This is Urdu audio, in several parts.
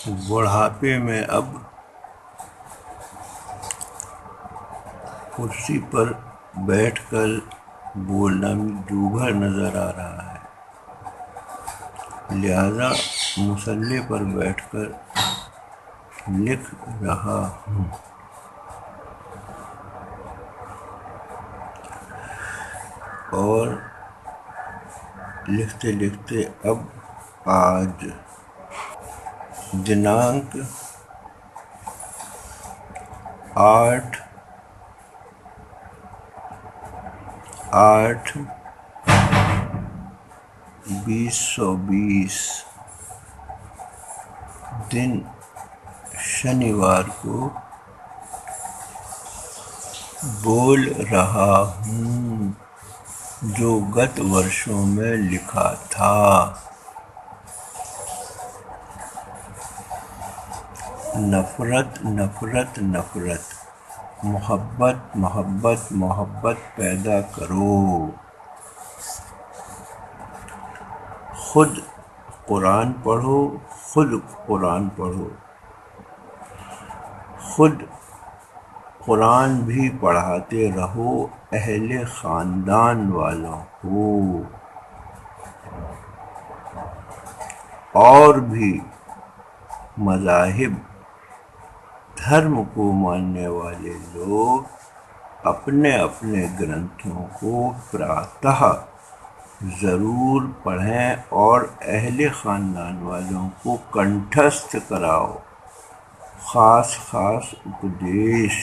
بڑھاپے میں اب کرسی پر بیٹھ کر بولنا دوبھر نظر آ رہا ہے، لہذا مصلے پر بیٹھ کر لکھ رہا ہوں۔ اور لکھتے لکھتے اب آج دنانک 8/8/2020 دن شنیوار کو بول رہا ہوں جو گت ورشوں میں لکھا تھا۔ نفرت نفرت نفرت، محبت محبت محبت پیدا کرو۔ خود قرآن پڑھو، خود قرآن پڑھو، خود قرآن بھی پڑھاتے رہو اہل خاندان والوں کو، اور بھی مذاہب دھرم کو ماننے والے لوگ اپنے اپنے گرنتھوں کو پراتہ ضرور پڑھیں اور اہل خاندان والوں کو کنٹھستھ کراؤ۔ خاص خاص اپدیش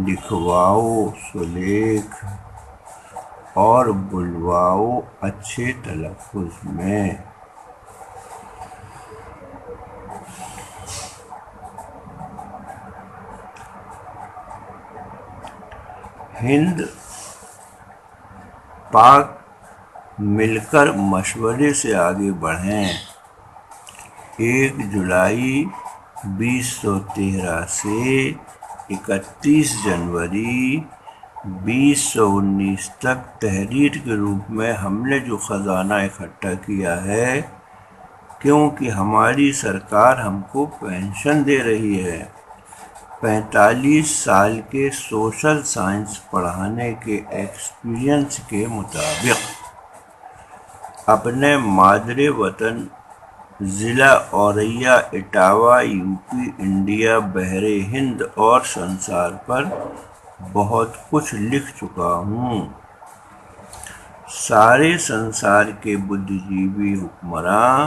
لکھواؤ، سلیکھ اور بلواؤ اچھے تلفظ میں۔ ہند پاک مل کر مشورے سے آگے بڑھیں۔ 1 جولائی 2013 سے 31 جنوری 2019 تک تحریر کے روپ میں ہم نے جو خزانہ اکٹھا کیا ہے، کیونکہ ہماری سرکار ہم کو پینشن دے رہی ہے، 45 سال کے سوشل سائنس پڑھانے کے ایکسپیرینس کے مطابق اپنے مادر وطن ضلع اوریا اٹاوہ یو پی انڈیا بحر ہند اور سنسار پر بہت کچھ لکھ چکا ہوں۔ سارے سنسار کے بدھ جیوی حکمراں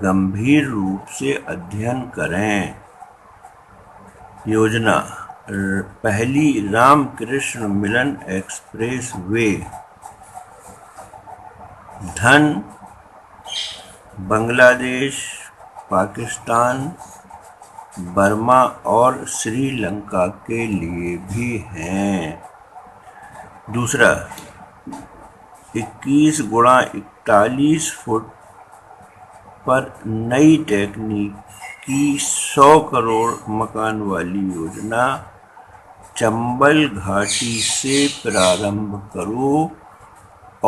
گمبھیر روپ سے ادھین کریں۔ یوجنا پہلی رام کرشن ملن ایکسپریس وے، دھن بنگلہ دیش، پاکستان، برما اور سری لنکا کے لیے بھی ہیں۔ دوسرا 21x41 فٹ پر نئی ٹیکنیک کی 100 کروڑ مکان والی یوجنا چمبل گھاٹی سے پرارمبھ کرو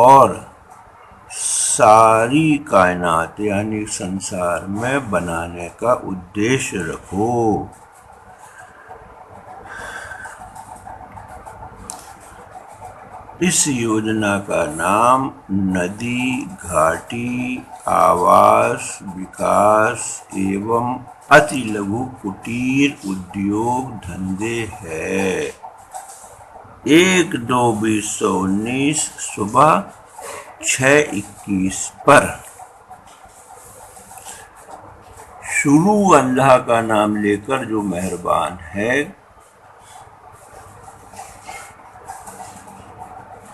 اور ساری کائنات یعنی سنسار میں بنانے کا ادیش رکھو۔ اس یوجنا کا نام ندی گھاٹی آواس وکاس ایوم اتی لگھو کٹیر ادیوگ دھندے ہے۔ 1/2/2019 صبح 6:21 پر۔ شروع اللہ کا نام لے کر جو مہربان ہے،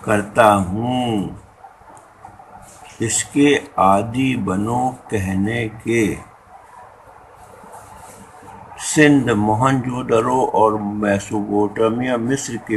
کرتا ہوں، اس کے عادی بنو کہنے کے۔ سندھ، موہنجودڑو اور میسوپوٹیمیا مصر کے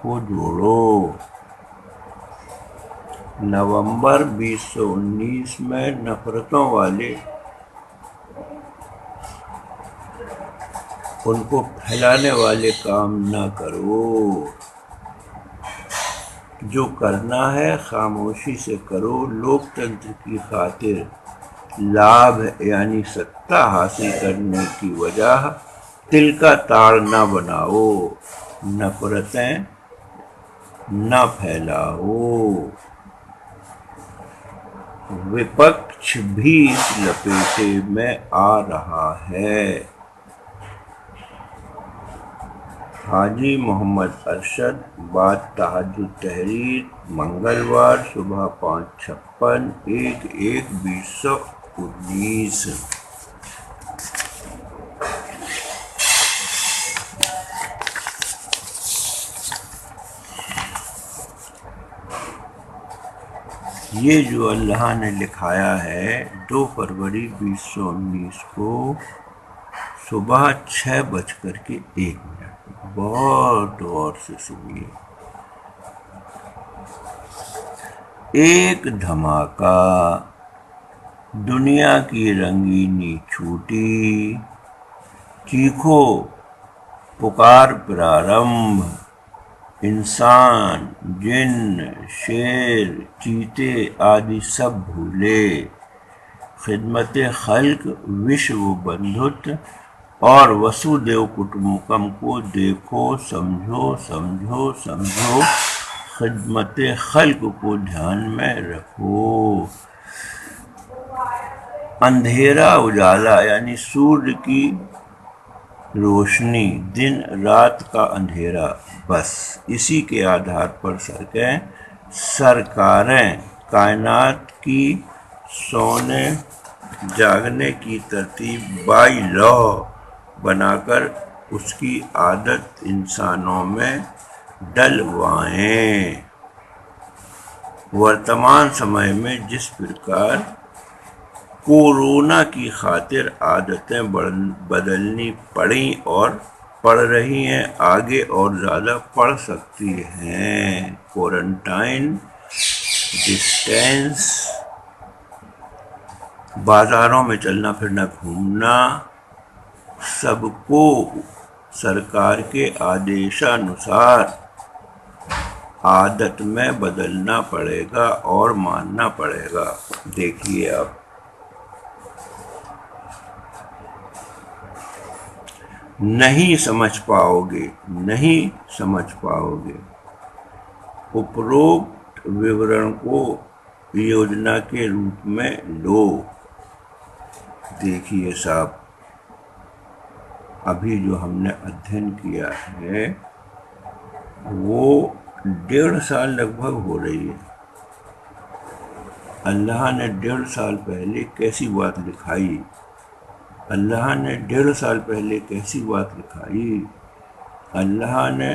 کو جوڑو۔ نومبر 2019 میں نفرتوں والے ان کو پھیلانے والے کام نہ کرو۔ جو کرنا ہے خاموشی سے کرو، لوک تنتر کی خاطر۔ لابھ یعنی سطح حاصل کرنے کی وجہ دل کا تاڑ نہ بناؤ، نفرتیں نہ پھیلاؤ۔ وپکش بھی اس لپیٹے میں آ رہا ہے۔ حاجی محمد ارشد، بعد تہجد تحریر، منگلوار صبح 5:56، 1/1/2019۔ یہ جو اللہ نے لکھایا ہے 2 فروری 2019 کو صبح 6:01، بہت غور سے سنیے۔ ایک دھماکہ، دنیا کی رنگینی چھوٹی، چیخو پکار پرارمبھ، انسان، جن، شیر، چیتے آدی سب بھولے، خدمت خلق وشو بندھت اور وسودیو کٹمبکم کو دیکھو، سمجھو سمجھو سمجھو، خدمت خلق کو دھیان میں رکھو۔ اندھیرا اجالا یعنی سورج کی روشنی، دن رات کا اندھیرا، بس اسی کے آدھار پر سرکاریں کائنات کی سونے جاگنے کی ترتیب بائی لا بنا کر اس کی عادت انسانوں میں ڈلوائیں۔ ورتمان سمے میں جس پرکار کورونا کی خاطر عادتیں بدلنی پڑیں اور پڑ رہی ہیں، آگے اور زیادہ پڑ سکتی ہیں۔ کوارنٹائن، ڈسٹینس، بازاروں میں چلنا پھرنا گھومنا، سب کو سرکار کے آدیشانوسار عادت میں بدلنا پڑے گا اور ماننا پڑے گا۔ دیکھیے آپ، نہیں سمجھ پاؤ گے، نہیں سمجھ پاؤ گے۔ اپروکت وورن کو یوجنا کے روپ میں لو۔ دیکھیے صاحب، ابھی جو ہم نے ادھین کیا ہے وہ 1.5 سال لگ بھگ ہو رہی ہے۔ اللہ نے 1.5 سال پہلے کیسی بات لکھائی، اللہ نے 1.5 سال پہلے کیسی بات لکھائی، اللہ نے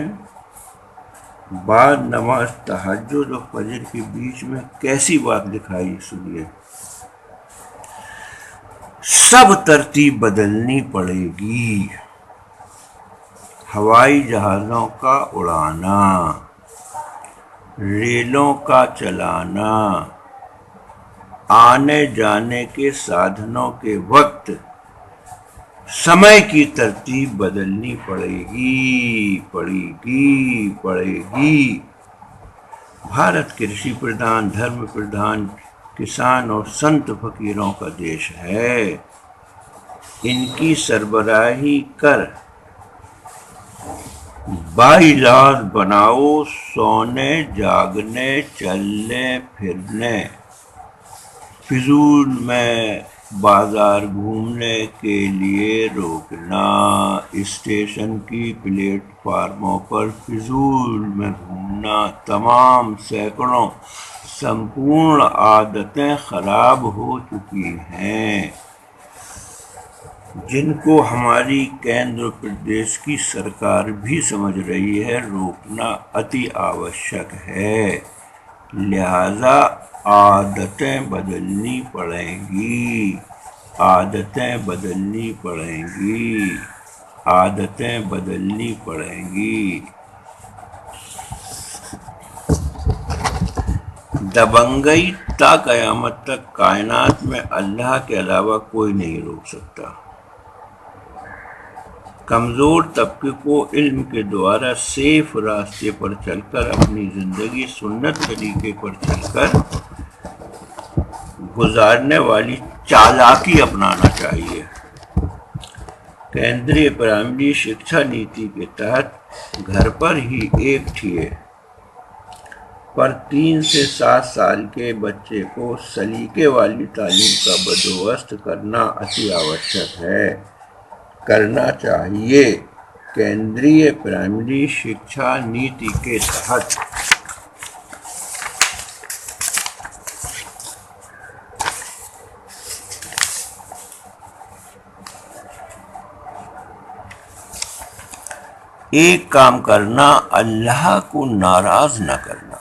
بعد نماز تہجد اور فجر کے بیچ میں کیسی بات لکھائی، سنیے۔ سب ترتیب بدلنی پڑے گی۔ ہوائی جہازوں کا اڑانا، ریلوں کا چلانا، آنے جانے کے سادھنوں کے وقت سمے کی ترتیب بدلنی پڑے گی۔ بھارت کرشی پردھان، دھرم پردھان، کسان اور سنت فقیروں کا دیش ہے۔ ان کی سربراہی کر بائی لاز بناؤ، سونے جاگنے چلنے پھرنے، فضول میں بازار گھومنے کے لیے روکنا، اسٹیشن کی پلیٹ فارموں پر فضول میں گھومنا، تمام سینکڑوں سمپورن عادتیں خراب ہو چکی ہیں، جن کو ہماری کیندر پردیش کی سرکار بھی سمجھ رہی ہے روکنا اتی آوشک ہے۔ لہذا عادتیں بدلنی پڑیں گی، عادتیں بدلنی پڑیں گی، عادتیں بدلنی پڑیں گی۔ دبنگئی تا قیامت تک کائنات میں اللہ کے علاوہ کوئی نہیں روک سکتا۔ کمزور طبقے کو علم کے دوارا سیف راستے پر چل کر اپنی زندگی سنت طریقے پر چل کر گزارنے والی چالاکی اپنانا چاہیے۔ کیندری پرائمری شکشا نیتی کے تحت گھر پر ہی ایک ٹھیے پر 3 سے 7 سال کے بچے کو سلیقے والی تعلیم کا بندوبست کرنا اتی آوشک ہے، کرنا چاہیے۔ کیندری پرائمری شکشا نیتی کے تحت ایک کام کرنا، اللہ کو ناراض نہ کرنا۔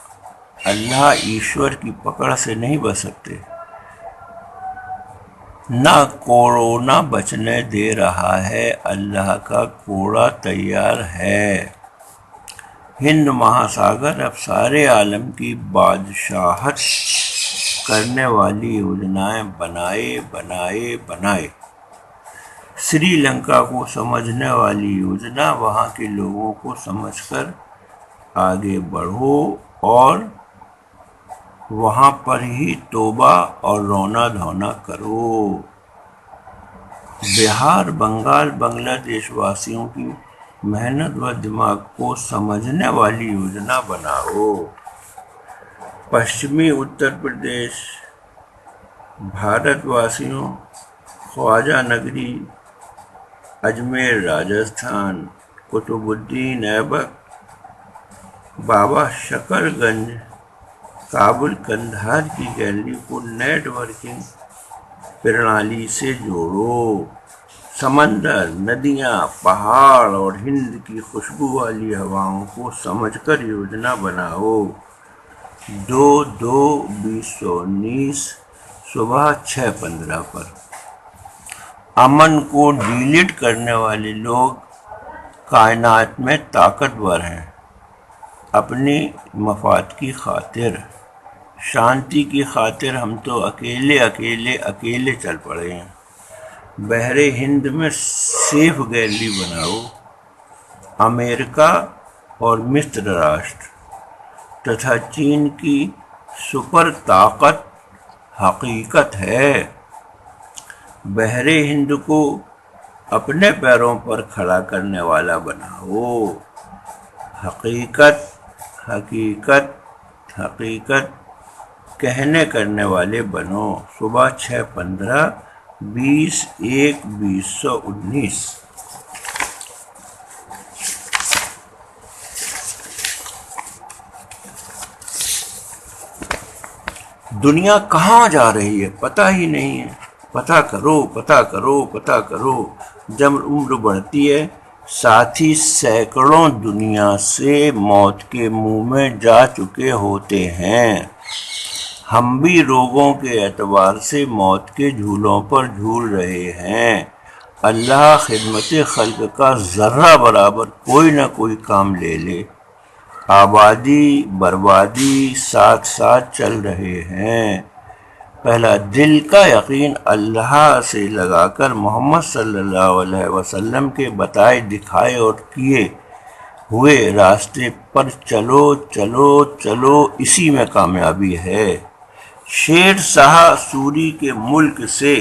اللہ ایشور کی پکڑ سے نہیں بچ سکتے۔ نہ کورونا بچنے دے رہا ہے، اللہ کا کوڑا تیار ہے۔ ہند مہاساگر اب سارے عالم کی بادشاہت کرنے والی یوجنائیں بنائے۔ سری لنکا کو سمجھنے والی یوجنا، وہاں کے لوگوں کو سمجھ کر آگے بڑھو اور وہاں پر ہی توبہ اور رونا دھونا کرو۔ بہار، بنگال، بنگلہ دیش واسیوں کی محنت و دماغ کو سمجھنے والی یوجنا بناؤ۔ پشچمی اتر پردیش، بھارت واسیوں، خواجہ نگری، اجمیر راجستھان، قطب الدین ایبک، بابا شکر گنج، کابل قندھار کی گیلری کو نیٹ ورکنگ پرنالی سے جوڑو۔ سمندر، ندیاں، پہاڑ اور ہند کی خوشبو والی ہواؤں کو سمجھ کر یوجنا بناؤ۔ 2/2/2019 صبح 6:15 پر۔ امن کو ڈیلیٹ کرنے والے لوگ کائنات میں طاقتور ہیں۔ اپنی مفاد کی خاطر، شانتی کی خاطر ہم تو اکیلے چل پڑے ہیں۔ بحر ہند میں سیف گیلری بناؤ۔ امریکہ اور مصر راشٹر تتھا چین کی سپر طاقت حقیقت ہے۔ بحر ہند کو اپنے پیروں پر کھڑا کرنے والا بناؤ۔ حقیقت کہنے کرنے والے بنو۔ صبح 6:15 20/1/2019۔ دنیا کہاں جا رہی ہے پتہ ہی نہیں ہے۔ پتہ کرو۔ جب عمر بڑھتی ہے، ساتھی سینکڑوں دنیا سے موت کے منہ میں جا چکے ہوتے ہیں۔ ہم بھی روگوں کے اعتبار سے موت کے جھولوں پر جھول رہے ہیں۔ اللہ خدمت خلق کا ذرہ برابر کوئی نہ کوئی کام لے لے۔ آبادی بربادی ساتھ چل رہے ہیں۔ پہلا دل کا یقین اللہ سے لگا کر محمد صلی اللہ علیہ وسلم کے بتائے دکھائے اور کیے ہوئے راستے پر چلو، اسی میں کامیابی ہے۔ شیر شاہ سوری کے ملک سے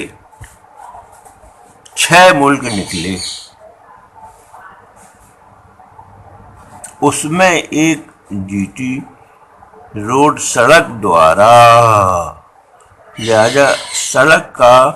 6 ملک نکلے، اس میں ایک GT روڈ سڑک دوارا، لہذا سڑک کا